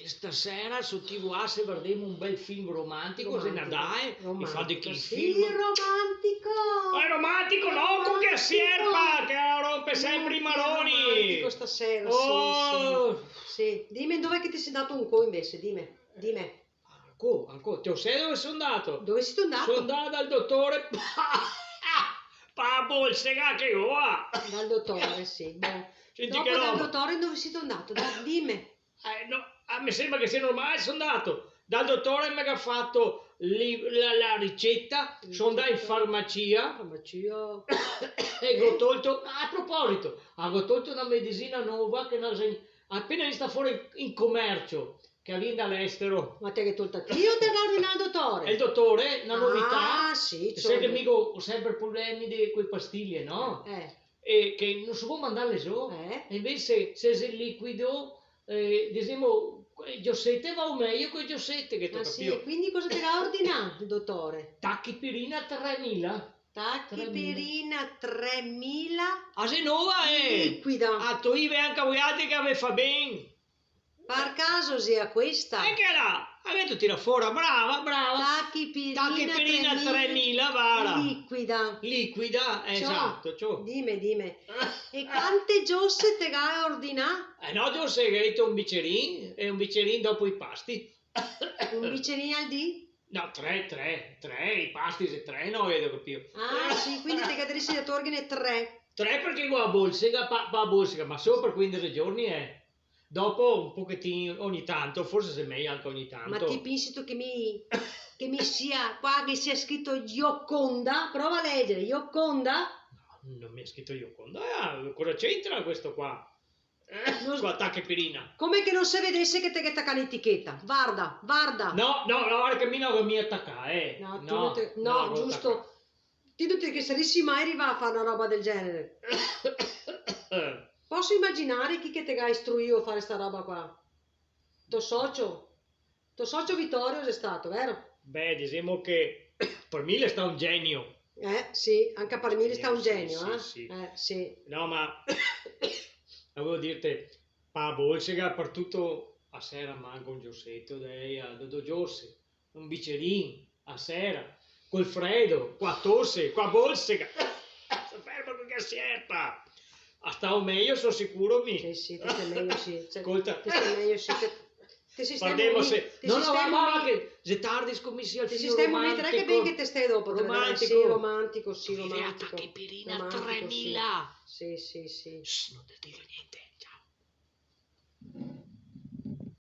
stasera su TV se guardiamo un bel film romantico, se ne dai, mi fa di che Sì, film. romantico! Ma è romantico, no? Con che sierpa, che rompe sempre i maroni. Romantico stasera, Oh. sì. Dimmi dov'è che ti sei dato un co invece, dimmi. Ancora, ti sai dove sono andato? Dove sei andato? Sono andato dal dottore Pablo, il sega che ora. Dal dottore, sì. Boh. Senti Dopo che dal roba. dottore dove sei andato? Dimmi. No, mi sembra che sia normale, sono andato dal dottore, mi ha fatto la ricetta, sono andato in farmacia e ho tolto, a proposito, ho tolto una medicina nuova che appena sta fuori in commercio, che viene dall'estero. Ma te che tolta io o te l'ha ordinato il dottore? E il dottore, una novità, sì, sai che mica ho sempre problemi di quei pastiglie, no? E che non si può mandarle su, e invece se il liquido, diciamo, Giuseppe va meglio con Giuseppe che tocca sì, più. e quindi cosa ti ha ordinato il dottore? Tachipirina 3000. Tachipirina 3000? A se nuova liquida. A tu ive anche voi altri che mi fa bene. Per caso sia questa? E che là? Adesso tira fuori, brava. Tachipirina 3000, vara. Liquida, esatto. Ciò. Dimmi. E quante giuste te hai ordinato? No, Giuseppe, che un biccerino e un biccerino dopo i pasti. Un biccerino al dì? No, tre, i pasti se tre non vedo più. Sì, quindi te cadresti da ordine 3. 3 perché qua a Bolsega, ma solo per 15 giorni è. Dopo un pochettino ogni tanto, forse se meglio anche ogni tanto. Ma ti pensi tu che mi sia qua che sia scritto Gioconda? Prova a leggere, Gioconda? No, non mi è scritto Gioconda. Cosa c'entra questo qua? Qua tachipirina. Come che non si vedesse che te che attacca l'etichetta? Guarda. No, guarda che mi attacca, No, giusto. Ti dico che saresti mai arrivato a fare una roba del genere. Posso immaginare chi che te ha istruito a fare sta roba qua? Tuo socio Vittorio è stato, vero? Beh, diciamo che per me sta un genio. Sì, anche per me sta un genio, sì. No, ma volevo dirti, pa Bolsega per tutto a sera manca un giossetto, a Dodo Giose, un biccerino a sera, col freddo, qua tosse, qua Bolsega, fermo con che sierpa. Stavo meglio, sono sicuro. Sì, te stai meglio, sì. Ascolta. Te stai meglio, sì. Te sistema No, che se tardi scommissi al film romantico. Te che ben che te stai dopo. Romantico. Sì, romantico. Tachipirina 3000. Sì. Non ti dico niente.